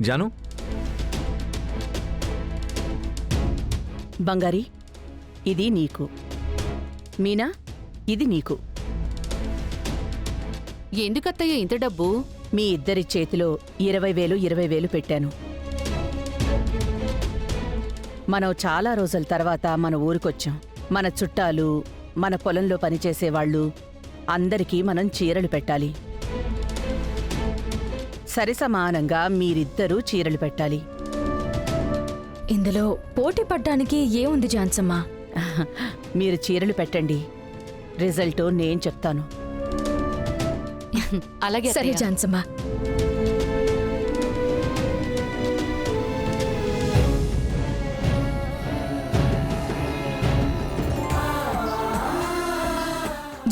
జాను, బంగారి, ఇది నీకు. మీనా, ఇది నీకు. ఎందుకత్తయ్య ఇంత డబ్బు? మీ ఇద్దరి చేతిలో 20,000 పెట్టాను. మనం చాలా రోజుల తర్వాత మన ఊరికొచ్చాం. మన చుట్టాలు, మన పొలంలో పనిచేసేవాళ్ళు అందరికీ మనం చీరలు పెట్టాలి. సరిసమానంగా మీరిద్దరూ చీరలు పెట్టాలి. ఇందులో పోటీ పడ్డానికి ఏముంది జాన్సమ్మ? మీరు చీరలు పెట్టండి, రిజల్ట్ నేను చెప్తాను. అలాగే సరే అత్తయ్య. జాన్సమ్మ.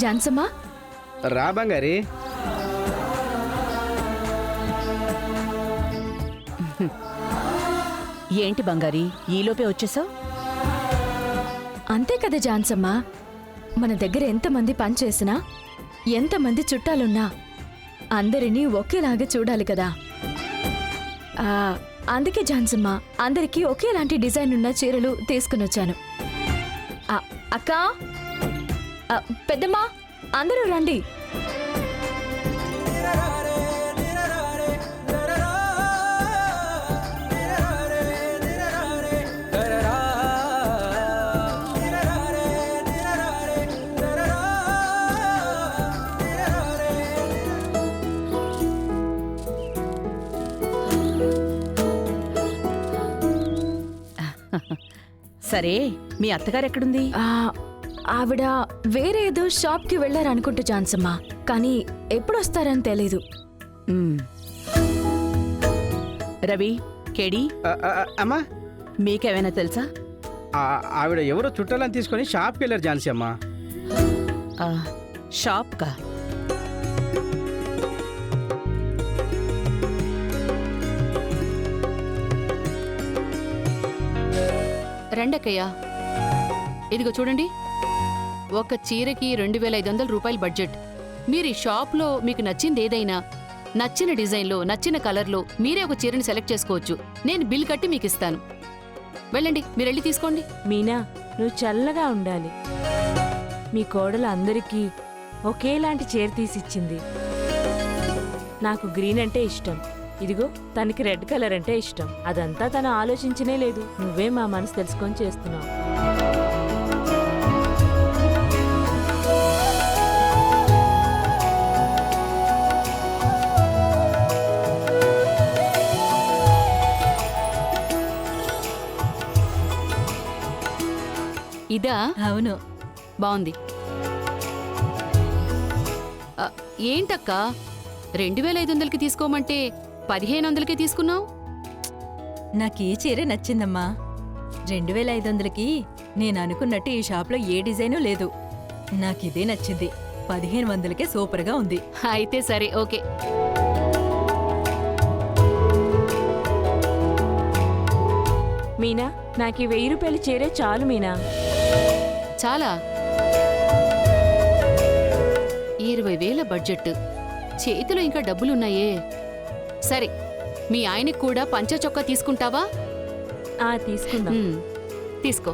జాన్సమ్మ, రా బంగారి. ఏంటి బంగారి, ఈలోపే వచ్చేసావు? అంతే కదా జాన్సమ్మ. మన దగ్గర ఎంతమంది పనిచేసినా, ఎంతమంది చుట్టాలున్నా అందరినీ ఒకేలాగా చూడాలి కదా. అందుకే జాన్సమ్మ అందరికీ ఒకేలాంటి డిజైన్ ఉన్న చీరలు తీసుకునొచ్చాను. అక్క, పెద్దమ్మా, అందరూ రండి. సరే, మీ అత్తగారు ఎక్కడుంది? ఆవిడ వేరే ఏదో షాప్కి వెళ్ళారనుకుంటూ జాన్సమ్మ, కానీ ఎప్పుడొస్తారని తెలీదు. రవి, కేడి, అమ్మా, మీకేమైనా తెలుసా? ఆవిడ ఎవరో చుట్టాలని తీసుకొని షాప్కి వెళ్ళారు ఝాన్సీ అమ్మా. షాప్కా? రండక్కయ్య, ఇదిగో చూడండి. ఒక చీరకి 2,500 రూపాయల బడ్జెట్. మీరు ఈ షాప్లో మీకు నచ్చింది ఏదైనా, నచ్చిన డిజైన్లో, నచ్చిన కలర్లో మీరే ఒక చీరని సెలెక్ట్ చేసుకోవచ్చు. నేను బిల్ కట్టి మీకు ఇస్తాను. వెళ్ళండి, మీరు వెళ్ళి తీసుకోండి. మీనా, నువ్వు చల్లగా ఉండాలి. మీ కోడలు అందరికీ ఒకేలాంటి చీర తీసిచ్చింది. నాకు గ్రీన్ అంటే ఇష్టం, ఇదిగో తనకి రెడ్ కలర్ అంటే ఇష్టం. అదంతా తను ఆలోచించనే లేదు. నువ్వే మా మనసు తెలుసుకొని చేస్తున్నావు. ఇదా? అవును. బాగుంది. ఏంటక్క 2,500కి తీసుకోమంటే 1,500కే తీసుకున్నావు? నాకు ఈ చీర నచ్చిందమ్మా. 2,500కి నేను అనుకున్నట్టు ఈ షాప్లో ఏ డిజైను లేదు. నాకిదే నచ్చింది. 1,500కే సూపర్గా ఉంది. అయితే సరే, ఓకే. మీనా, నాకు ఈ 1,000 రూపాయల చీరే చాలు మీనా. చాలా? 20,000 బడ్జెట్, చేతిలో ఇంకా డబ్బులున్నాయే. సరే, మీ ఆయనకి కూడా పంచ చొక్కా తీసుకుంటావా? తీసుకుందాం. తీసుకో.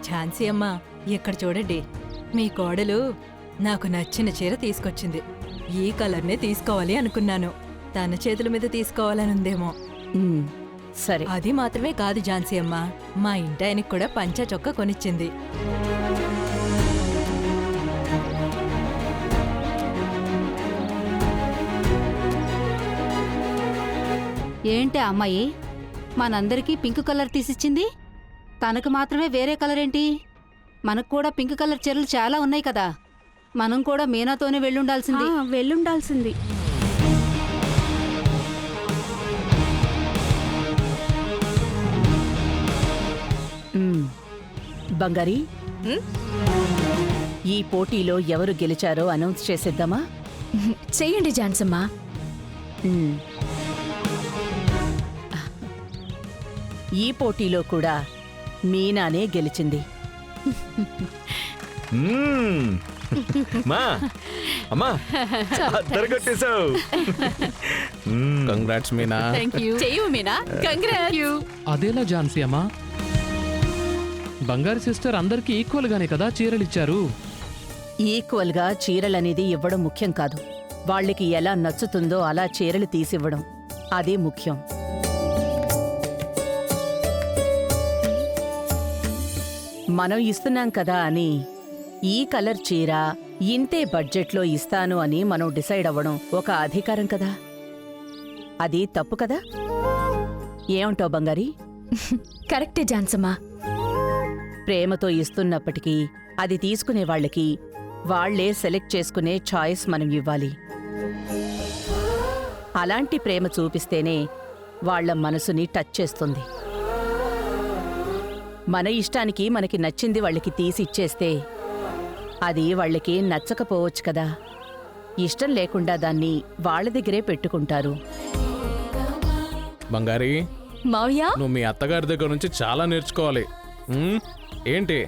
ఝాన్సీ అమ్మ, ఇక్కడ చూడండి. మీ కోడలు నాకు నచ్చిన చీర తీసుకొచ్చింది. ఈ కలర్నే తీసుకోవాలి అనుకున్నాను. తన చేతుల మీద తీసుకోవాలనుందేమో. సరే. అది మాత్రమే కాదు ఝాన్సీ అమ్మ, మా ఇంటాయనకి కూడా పంచా చొక్కా కొనిచ్చింది. ఏంటి అమ్మాయి, మనందరికీ పింక్ కలర్ తీసిచ్చింది, తనకు మాత్రమే వేరే కలర్ ఏంటి? మనకు కూడా పింక్ కలర్ చీరలు చాలా ఉన్నాయి కదా. మనం కూడా మీనాతోనే వెళ్ళుండాల్సింది. బంగారి, ఈ పోటీలో ఎవరు గెలిచారో అనౌన్స్ చేసేద్దామా? చెయ్యండి జాన్సమ్మ. ఈ పోటీలో కూడా మీనానే గెలిచింది. మ్మ్. మా అమ్మా కొట్టేశావు. కంగ్రాట్స్ మీనా. చెయ్యు మీనా, కంగ్రాట్స్. అదేలా ఝాన్సీ అమ్మా, బంగారు సిస్టర్ అందరికీ ఈక్వల్ గానే కదా చీరలిచ్చారు. ఈక్వల్గా చీరలనేది ఇవ్వడం ముఖ్యం కాదు. వాళ్ళకి ఎలా నచ్చుతుందో అలా చీరలు తీసివ్వడం అదే ముఖ్యం. మనం ఇస్తున్నాం కదా అని ఈ కలర్ చీర ఇంతే బడ్జెట్లో ఇస్తాను అని మనం డిసైడ్ అవ్వడం ఒక అధికారం కదా. అది తప్పు కదా. ఏమంటావు బంగారి? కరెక్టే ఝాన్సమ్మా. ప్రేమతో ఇస్తున్నప్పటికీ అది తీసుకునే వాళ్ళకి వాళ్లే సెలెక్ట్ చేసుకునే చాయిస్ మనం ఇవ్వాలి. అలాంటి ప్రేమ చూపిస్తేనే వాళ్ల మనసుని టచ్ చేస్తుంది. మన ఇష్టానికి మనకి నచ్చింది వాళ్ళకి తీసి ఇచ్చేస్తే అది వాళ్ళకి నచ్చకపోవచ్చు కదా. ఇష్టం లేకుండా దాన్ని వాళ్ళ దగ్గరే పెట్టుకుంటారు. బంగారి, మావయ్య, నువ్వు మీ అత్తగారి దగ్గర నుంచి చాలా నేర్చుకోవాలి. ఏంటి?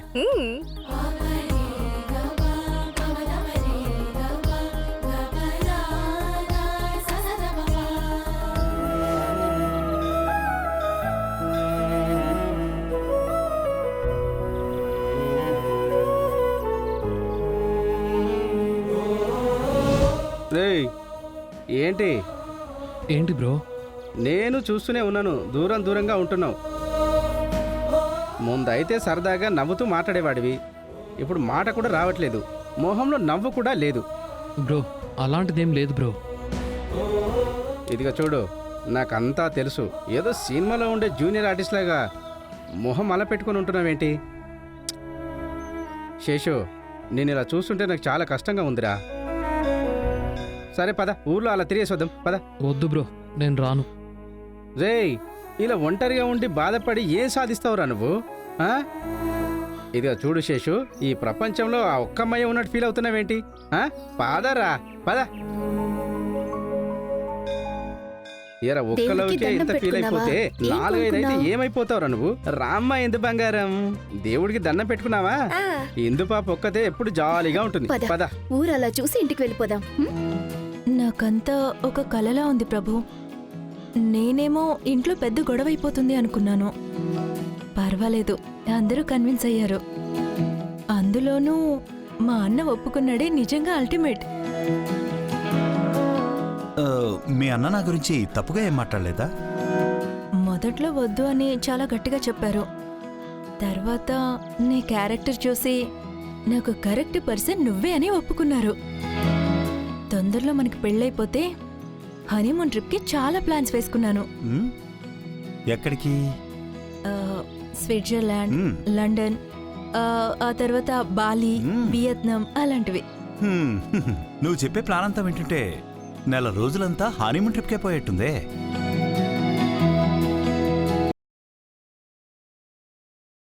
రేయ్, ఏంటి? ఏంటి బ్రో? నేను చూస్తూనే ఉన్నాను, దూరం దూరంగా ఉంటున్నావు. ముందైతే సరదాగా నవ్వుతూ మాట్లాడేవాడివి, ఇప్పుడు మాట కూడా రావట్లేదు, మొహంలో నవ్వు కూడా లేదు. బ్రో అలాంటిదేం లేదు బ్రో. ఇదిగో చూడు, నాకంతా తెలుసు. ఏదో సినిమాలో ఉండే జూనియర్ ఆర్టిస్ట్ లాగా మొహం అలా పెట్టుకుని ఉంటున్నావేంటి? శేషు, నేను ఇలా చూస్తుంటే నాకు చాలా కష్టంగా ఉందిరా. సరే పద, ఊర్లో అలా తిరిగేసి వద్దాం పద. వద్దు బ్రో, నేను రాను. రేయ్, ఇలా ఒంటరిగా ఉండి బాధపడి ఏం సాధిస్తావురా నువ్వు? ఇదిగో చూడు శేషు, ఈ ప్రపంచంలో ఆ ఒక్కమ్మాయి ఉన్నట్టు ఫీల్ అవుతున్నావేంటి? పాదరా పద. ఏరా, ఒక్కలోకే ఇంత ఫీల్ అయిపోతే 4-5 అయితే ఏమైపోతావురా నువ్వు? రామ్మ ఎందు బంగారం, దేవుడికి దండం పెట్టుకున్నావా? ఇందు పాప ఒక్కతే ఎప్పుడు జాలీగా ఉంటుంది. పద. ఊరు అలా చూసి ఇంటికి వెళ్ళిపోదాం. నాకంతా ఒక కలలా ఉంది ప్రభు. నేనేమో ఇంట్లో పెద్ద గొడవ అయిపోతుంది అనుకున్నాను. పర్వాలేదు, అందరూ కన్విన్స్ అయ్యారు. అందులోనూ మా అన్న ఒప్పుకున్నాడే నిజంగా అల్టిమేట్. మీ అన్న నా గురించి తప్పుగా ఏం మాట్లాడలేదా? మొదట్లో వద్దు అని చాలా గట్టిగా చెప్పారు. తర్వాత నీ క్యారెక్టర్ చూసి నాకు కరెక్ట్ పర్సన్ నువ్వే అని ఒప్పుకున్నారు. తొందరలో మనకి పెళ్ళైపోతే హనీమూన్ ట్రిప్కి చాలా ప్లాన్స్ వేసుకున్నాను. ఎక్కడికి? స్విట్జర్లాండ్, లండన్, ఆ తర్వాత బాలి, వియత్నాం అలాంటివి. నువ్వు చెప్పే ప్లాన్ అంతా వింటుంటే నెల రోజులంతా హనీమూన్ ట్రిప్కే పోయేట్టుందే.